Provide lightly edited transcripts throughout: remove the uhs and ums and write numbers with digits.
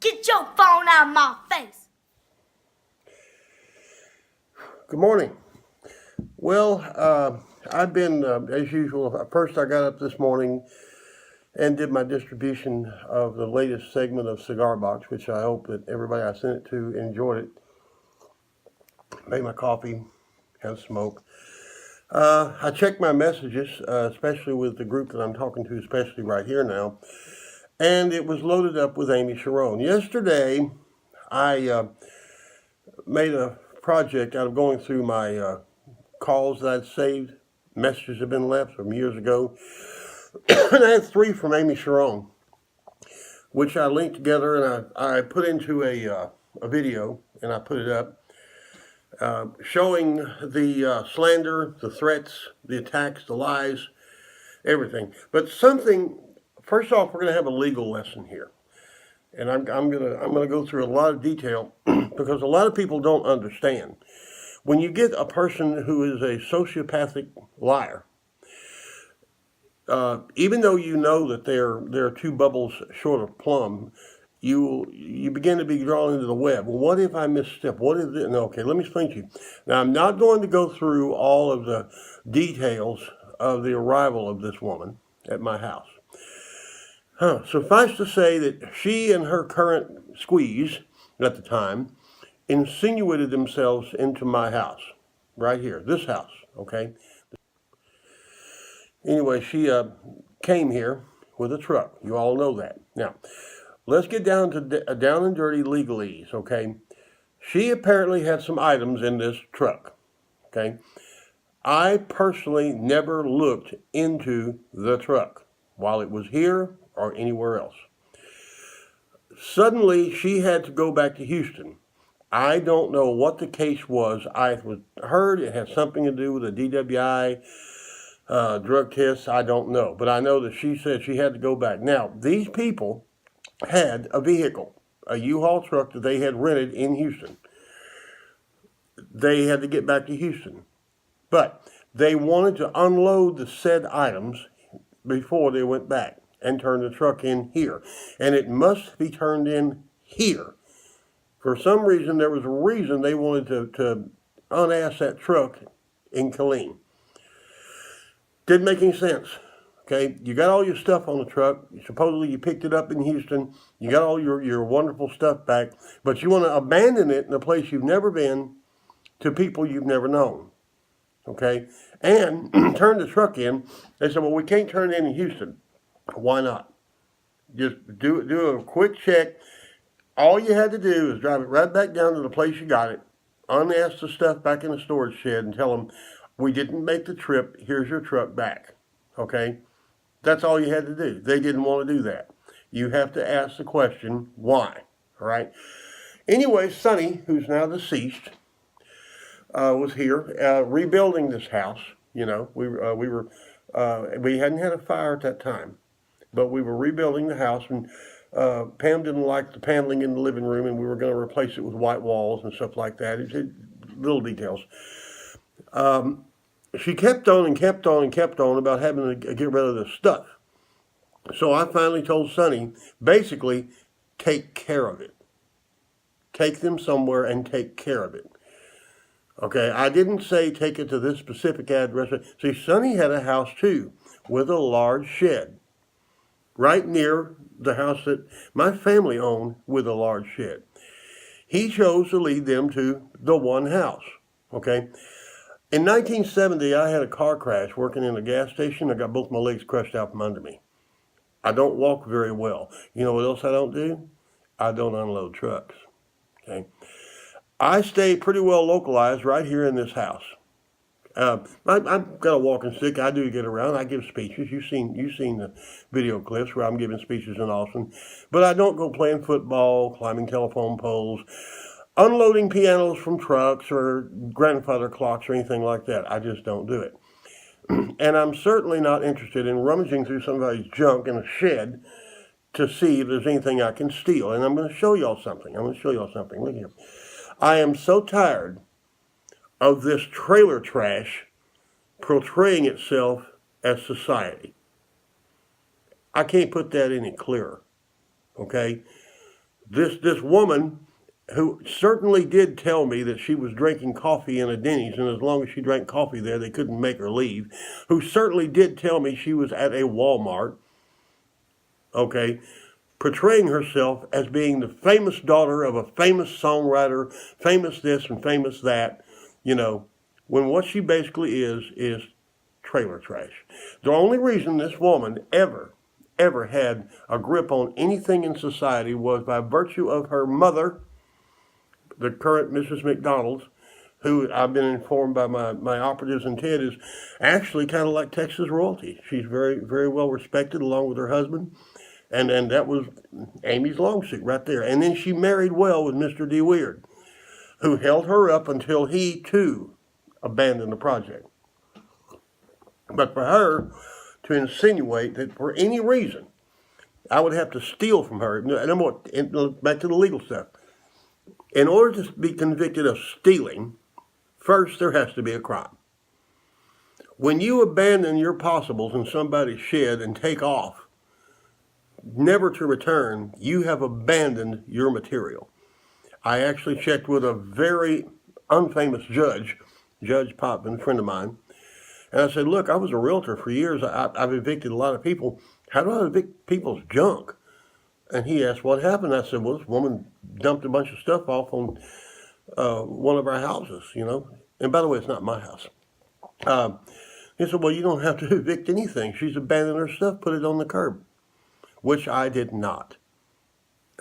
Get your phone out of my face. Good morning. Well, I've been, as usual, first I got up this morning and did my distribution of the latest segment of Cigar Box, which I hope that everybody I sent it to enjoyed it. Made my coffee, had a smoke. I checked my messages, especially with the group that I'm talking to, especially right here now, and it was loaded up with Amy Sharon. Yesterday, I made a project out of going through my calls that I'd saved, messages have been left from years ago. And I had 3 from Amy Sharon, which I linked together and I put into a video and I put it up, showing the slander, the threats, the attacks, the lies, everything. But something, first off, we're going to have a legal lesson here. And I'm gonna go through a lot of detail because a lot of people don't understand. When you get a person who is a sociopathic liar, even though you know that they're 2 bubbles short of plumb, you begin to be drawn into the web. Well, what if I misstep? What if this? No, okay, let me explain to you. Now, I'm not going to go through all of the details of the arrival of this woman at my house. Suffice to say that she and her current squeeze at the time insinuated themselves into my house, right here, this house, okay? Anyway, she came here with a truck. You all know that. Now, let's get down to down and dirty legalese, okay? She apparently had some items in this truck, okay? I personally never looked into the truck while it was here or anywhere else. Suddenly, she had to go back to Houston. I don't know what the case was. I heard it had something to do with a DWI drug tests. I don't know. But I know that she said she had to go back. Now, these people had a vehicle, a U-Haul truck that they had rented in Houston. They had to get back to Houston. But they wanted to unload the said items before they went back and turn the truck in here. And it must be turned in here. For some reason, there was a reason they wanted to unass that truck in Killeen. Didn't make any sense. Okay, you got all your stuff on the truck. Supposedly you picked it up in Houston. You got all your wonderful stuff back, but you want to abandon it in a place you've never been to people you've never known. Okay, and turn the truck in. They said, well, we can't turn it in Houston. Why not? Just do a quick check. All you had to do is drive it right back down to the place you got it, unass the stuff back in the storage shed, and tell them, we didn't make the trip. Here's your truck back. Okay? That's all you had to do. They didn't want to do that. You have to ask the question, why? All right? Anyway, Sonny, who's now deceased, was here rebuilding this house. You know, we hadn't had a fire at that time, but we were rebuilding the house, and Pam didn't like the paneling in the living room, and we were going to replace it with white walls and stuff like that. Little details. She kept on and kept on and kept on about having to get rid of this stuff. So I finally told Sonny, basically, take care of it. Take them somewhere and take care of it. Okay, I didn't say take it to this specific address. See, Sonny had a house too, with a large shed, right near the house that my family owned with a large shed. He chose to lead them to the one house, okay? In 1970, I had a car crash working in a gas station. I got both my legs crushed out from under me. I don't walk very well. You know what else I don't do? I don't unload trucks, okay? I stay pretty well localized right here in this house. I've got a walking stick. I do get around. I give speeches. You've seen the video clips where I'm giving speeches in Austin. But I don't go playing football, climbing telephone poles, unloading pianos from trucks or grandfather clocks or anything like that. I just don't do it. And I'm certainly not interested in rummaging through somebody's junk in a shed to see if there's anything I can steal. And I'm going to show y'all something. Look here. I am so tired of this trailer trash portraying itself as society. I can't put that any clearer, okay? This woman who certainly did tell me that she was drinking coffee in a Denny's, and as long as she drank coffee there, they couldn't make her leave, who certainly did tell me she was at a Walmart, okay, portraying herself as being the famous daughter of a famous songwriter, famous this and famous that, you know, when what she basically is trailer trash. The only reason this woman ever had a grip on anything in society was by virtue of her mother, the current Mrs. McDonald's, who I've been informed by my operatives and Ted is actually kind of like Texas royalty. She's very, very well respected along with her husband. And that was Amy's lawsuit right there. And then she married well with Mr. D. Weird, who held her up until he, too, abandoned the project. But for her to insinuate that for any reason I would have to steal from her, and back to the legal stuff, in order to be convicted of stealing, first there has to be a crime. When you abandon your possibles in somebody's shed and take off, never to return, you have abandoned your material. I actually checked with a very unfamous judge, Judge Potvin, a friend of mine, and I said, look, I was a realtor for years. I've evicted a lot of people. How do I evict people's junk? And he asked what happened. I said, well, this woman dumped a bunch of stuff off on one of our houses, you know. And by the way, it's not my house. He said, well, you don't have to evict anything. She's abandoned her stuff, put it on the curb, which I did not.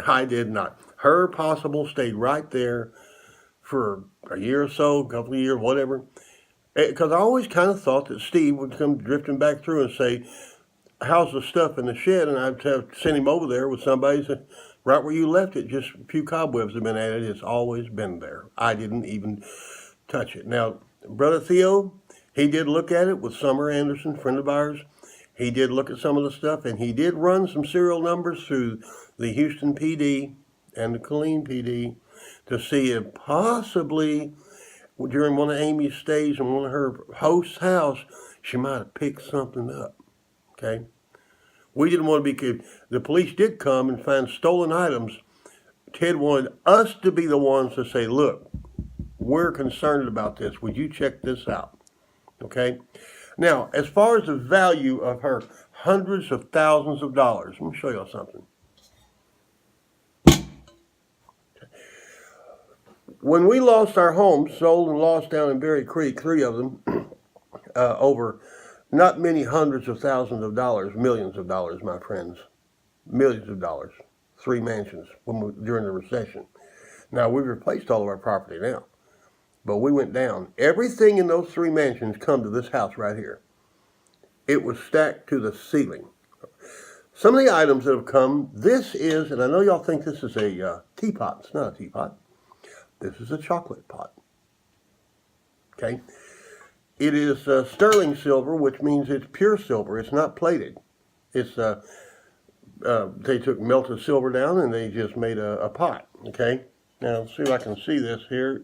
I did not. Her possible stayed right there for a year or so, a couple of years, whatever. Because I always kind of thought that Steve would come drifting back through and say, how's the stuff in the shed? And I'd have sent him over there with somebody and say, right where you left it, just a few cobwebs have been added. It's always been there. I didn't even touch it. Now, Brother Theo, he did look at it with Summer Anderson, friend of ours. He did look at some of the stuff, and he did run some serial numbers through the Houston PD and the Killeen PD to see if possibly during one of Amy's stays in one of her host's house, she might have picked something up. Okay? We didn't want to be, the police did come and find stolen items. Ted wanted us to be the ones to say, look, we're concerned about this. Would you check this out? Okay? Now, as far as the value of her hundreds of thousands of dollars, let me show you something. When we lost our homes, sold and lost down in Berry Creek, 3 of them, over not many hundreds of thousands of dollars, millions of dollars, my friends, millions of dollars, 3 mansions during the recession. Now, we've replaced all of our property now, but we went down. Everything in those 3 mansions come to this house right here. It was stacked to the ceiling. Some of the items that have come, this is, and I know y'all think this is a teapot. It's not a teapot. This is a chocolate pot. Okay? It is sterling silver, which means it's pure silver. It's not plated. It's they took melted silver down and they just made a pot. Okay? Now, let's see if I can see this here.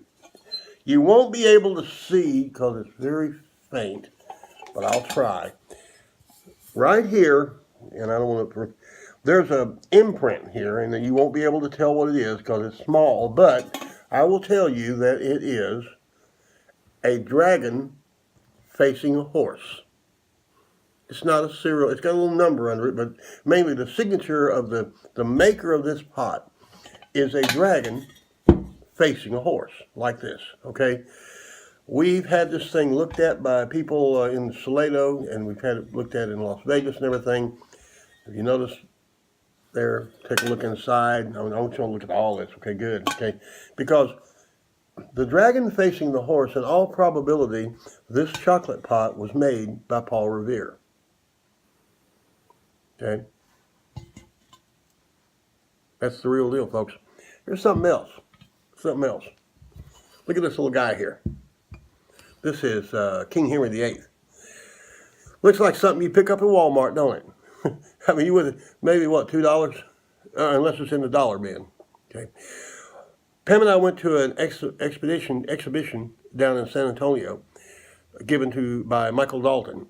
You won't be able to see because it's very faint, but I'll try. Right here, and I don't want to, there's an imprint here, and you won't be able to tell what it is because it's small, but I will tell you that it is a dragon facing a horse. It's not a serial, it's got a little number under it, but mainly the signature of the maker of this pot is a dragon facing a horse, like this, okay? We've had this thing looked at by people in Salado, and we've had it looked at in Las Vegas and everything. If you notice there, take a look inside. I want you to look at all this, okay, good, okay? Because the dragon facing the horse, in all probability, this chocolate pot was made by Paul Revere. Okay? That's the real deal, folks. Here's something else. Something else. Look at this little guy here. This is King Henry VIII. Looks like something you pick up at Walmart, don't it? I mean, you would maybe, what, $2? Unless it's in the dollar bin. Okay. Pam and I went to an exhibition down in San Antonio, given by Michael Dalton.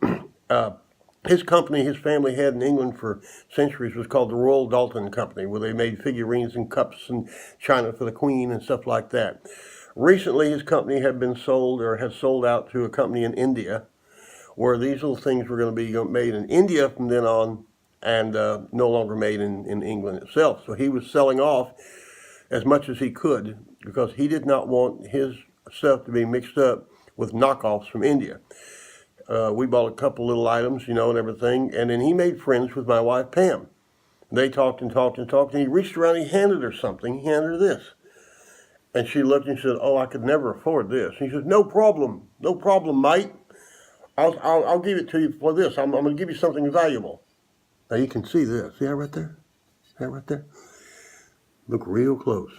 his company, his family had in England for centuries was called the Royal Dalton Company, where they made figurines and cups and china for the Queen and stuff like that. Recently, his company had been sold or had sold out to a company in India, where these little things were going to be made in India from then on and no longer made in England itself. So he was selling off as much as he could because he did not want his stuff to be mixed up with knockoffs from India. We bought a couple little items, and everything, and then he made friends with my wife, Pam. They talked and talked and talked, and he reached around and he handed her something. He handed her this. And she looked and said, "Oh, I could never afford this." And he said, no problem, mate. I'll give it to you for this. I'm going to give you something valuable. Now you can see this. See that right there? See that right there? Look real close.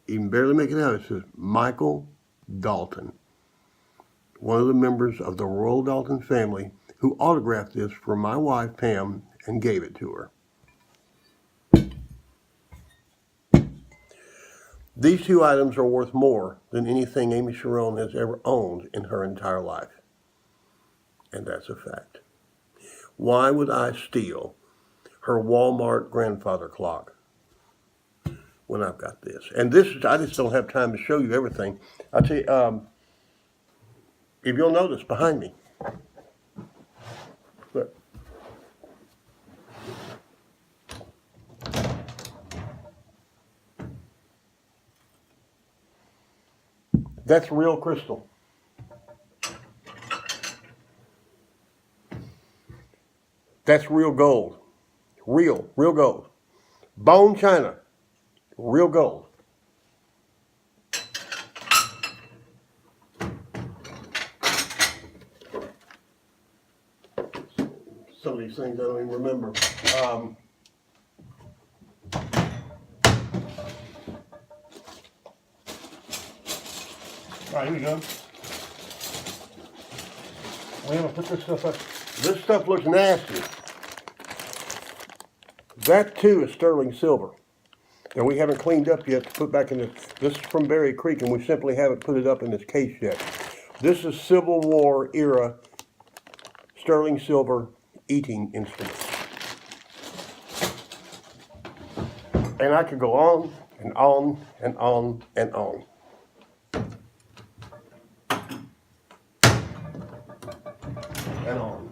You can barely make it out. It says Michael Dalton, one of the members of the Royal Dalton family, who autographed this for my wife, Pam, and gave it to her. These two items are worth more than anything Amy Cherone has ever owned in her entire life. And that's a fact. Why would I steal her Walmart grandfather clock when I've got this? And this, I just don't have time to show you everything. I'll tell you, if you'll notice behind me, look. That's real crystal. That's real gold. Real gold. Bone china, real gold. Some of these things I don't even remember. All right, here we go. We're going to put this stuff up. This stuff looks nasty. That too is sterling silver. And we haven't cleaned up yet to put back in this. This is from Berry Creek, and we simply haven't put it up in this case yet. This is Civil War era sterling silver eating instruments. And I could go on and on and on and on. And on.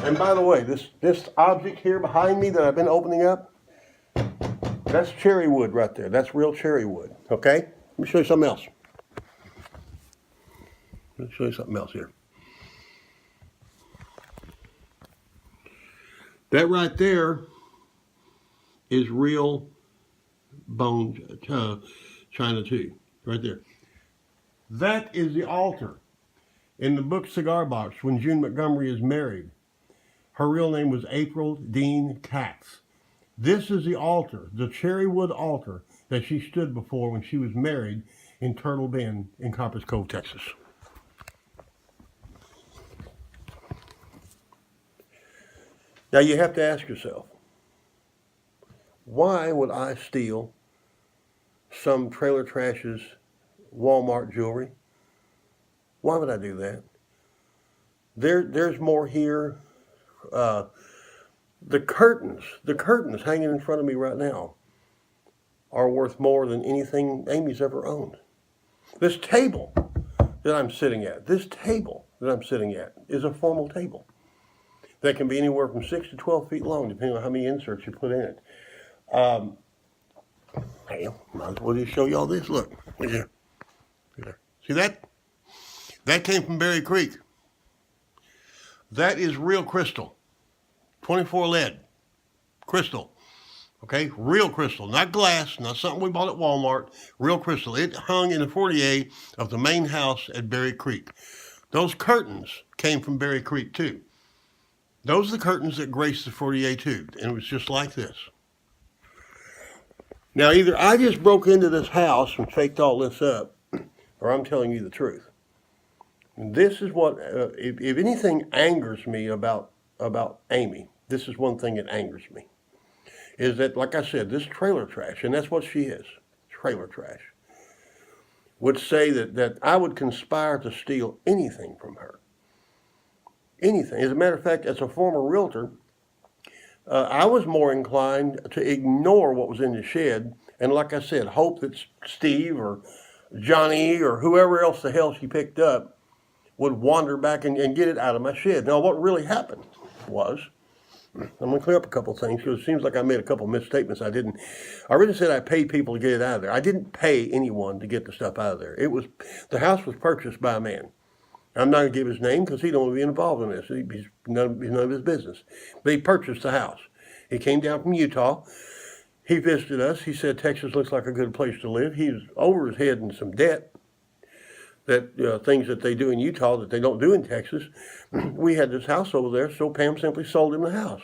And by the way, this object here behind me that I've been opening up, that's cherry wood right there. That's real cherry wood. Okay? Let me show you something else. Let me show you something else here. That right there is real bone china too. Right there. That is the altar in the book Cigar Box when June Montgomery is married. Her real name was April Dean Katz. This is the altar, the cherry wood altar that she stood before when she was married in Turtle Bend in Copperas Cove, Texas. Now you have to ask yourself, why would I steal some trailer trash's Walmart jewelry? Why would I do that? There's more here. The curtains hanging in front of me right now are worth more than anything Amy's ever owned. This table that I'm sitting at is a formal table that can be anywhere from 6 to 12 feet long, depending on how many inserts you put in it. Hey, might as well just show you all this. Look here. See that? That came from Berry Creek. That is real crystal. 24 lead. Crystal. Okay? Real crystal. Not glass. Not something we bought at Walmart. Real crystal. It hung in the foyer of the main house at Berry Creek. Those curtains came from Berry Creek too. Those are the curtains that graced the foyer too. And it was just like this. Now either I just broke into this house and faked all this up, or I'm telling you the truth. And this is what, if anything angers me about Amy, this is one thing that angers me, is that, like I said, this trailer trash, and that's what she is, trailer trash, would say that I would conspire to steal anything from her. anything. As a matter of fact, as a former realtor, I was more inclined to ignore what was in the shed and, like I said, hope that Steve or Johnny or whoever else the hell she picked up would wander back and get it out of my shed. Now, what really happened was, I'm going to clear up a couple things because it seems like I made a couple misstatements. I didn't. I really said I paid people to get it out of there. I didn't pay anyone to get the stuff out of there. The house was purchased by a man. I'm not going to give his name because he don't want to be involved in this. He's none of his business. But he purchased the house. He came down from Utah. He visited us. He said Texas looks like a good place to live. He was over his head in some debt. That things that they do in Utah that they don't do in Texas. We had this house over there, so Pam simply sold him the house.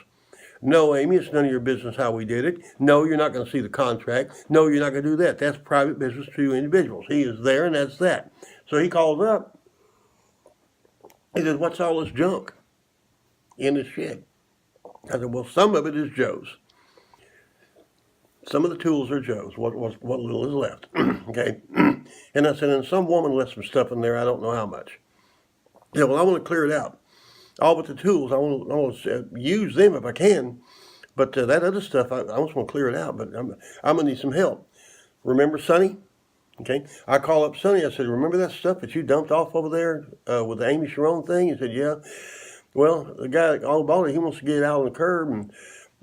No, Amy, it's none of your business how we did it. No, you're not going to see the contract. No, you're not going to do that. That's private business to individuals. He is there, and that's that. So he calls up. He says, what's all this junk in the shed? I said, well, some of it is Joe's. Some of the tools are Joe's, what little is left. Okay? And I said, and some woman left some stuff in there, I don't know how much. Yeah, well, I want to clear it out. All but the tools, I want to use them if I can. But that other stuff, I just want to clear it out, but I'm going to need some help. Remember Sonny? Okay? I call up Sonny, I said, remember that stuff that you dumped off over there with the Amy Sharon thing? He said, yeah. Well, the guy all bought it, he wants to get it out on the curb and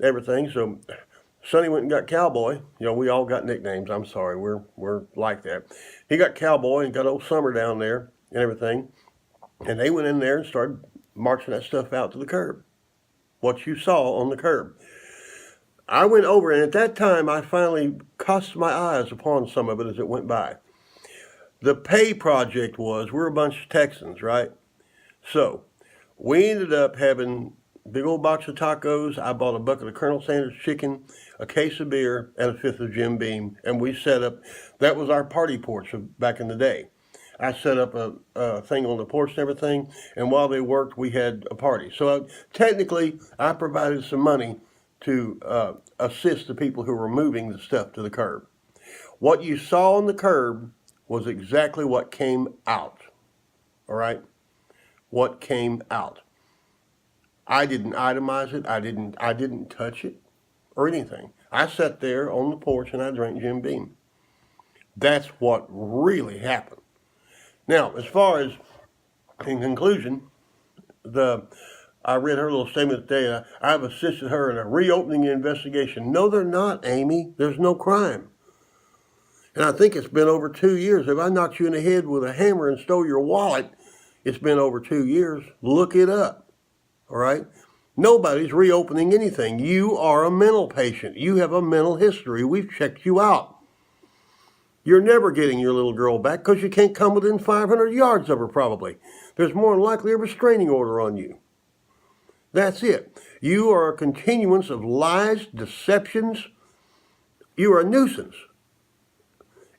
everything, so Sonny went and got Cowboy. You know, we all got nicknames. I'm sorry, we're like that. He got Cowboy and got old Summer down there and everything. And they went in there and started marching that stuff out to the curb. What you saw on the curb. I went over, and at that time, I finally cast my eyes upon some of it as it went by. The pay project was, we're a bunch of Texans, right? So we ended up having a big old box of tacos. I bought a bucket of Colonel Sanders chicken, a case of beer, and a fifth of Jim Beam. And we set up, that was our party porch back in the day. I set up a thing on the porch and everything, and while they worked, we had a party. So technically, I provided some money to assist the people who were moving the stuff to the curb. What you saw on the curb was exactly what came out, all right? What came out. I didn't itemize it. I didn't touch it or anything. I sat there on the porch and I drank Jim Beam. That's what really happened. Now, as far as, in conclusion, I read her little statement today. I've assisted her in a reopening investigation. No, they're not, Amy. There's no crime. And I think it's been over 2 years. If I knocked you in the head with a hammer and stole your wallet, it's been over 2 years. Look it up. All right? Nobody's reopening anything. You are a mental patient. You have a mental history. We've checked you out. You're never getting your little girl back because you can't come within 500 yards of her, probably. There's more than likely a restraining order on you. That's it. You are a continuance of lies, deceptions. You are a nuisance.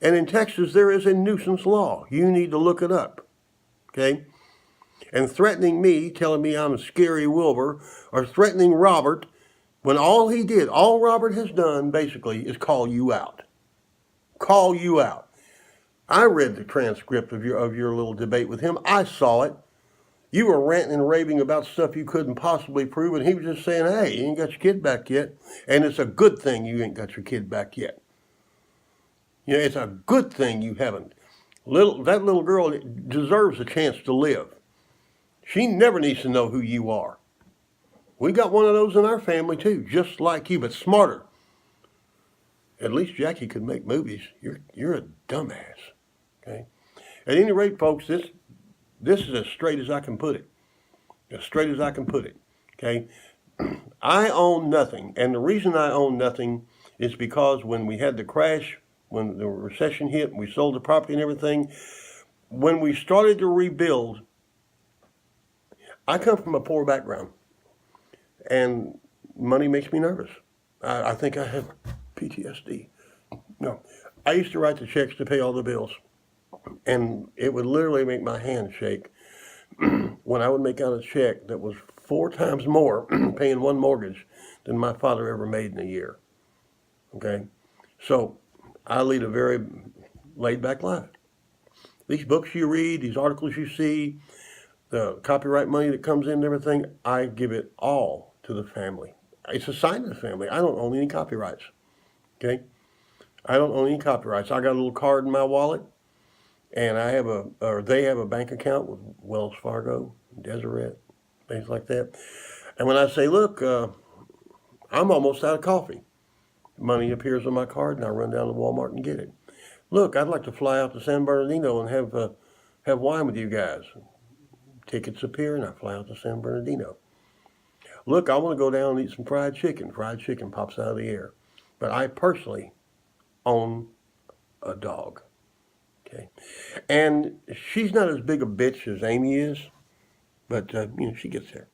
And in Texas, there is a nuisance law. You need to look it up. Okay? And threatening me, telling me I'm Scary Wilbur, or threatening Robert, when all he did, all Robert has done, basically, is call you out. Call you out. I read the transcript of your little debate with him. I saw it. You were ranting and raving about stuff you couldn't possibly prove, and he was just saying, hey, you ain't got your kid back yet. And it's a good thing you ain't got your kid back yet. You know, it's a good thing you haven't. That little girl deserves a chance to live. She never needs to know who you are. We got one of those in our family too, just like you, but smarter. At least Jackie could make movies. You're a dumbass. Okay. At any rate, folks, this is as straight as I can put it. As straight as I can put it. Okay. I own nothing, and the reason I own nothing is because when we had the crash, when the recession hit, we sold the property and everything. When we started to rebuild, I come from a poor background, and money makes me nervous. I think I have PTSD. No, I used to write the checks to pay all the bills, and it would literally make my hand shake when I would make out a check that was 4 times more paying one mortgage than my father ever made in a year. Okay, so I lead a very laid-back life. These books you read, these articles you see, the copyright money that comes in and everything, I give it all to the family. It's assigned to the family. I don't own any copyrights. Okay? I don't own any copyrights. I got a little card in my wallet, and they have a bank account with Wells Fargo, Deseret, things like that. And when I say, look, I'm almost out of coffee, money appears on my card, and I run down to Walmart and get it. Look, I'd like to fly out to San Bernardino and have wine with you guys. Tickets appear, and I fly out to San Bernardino. Look, I want to go down and eat some fried chicken. Fried chicken pops out of the air. But I personally own a dog. Okay, and she's not as big a bitch as Amy is, but she gets there.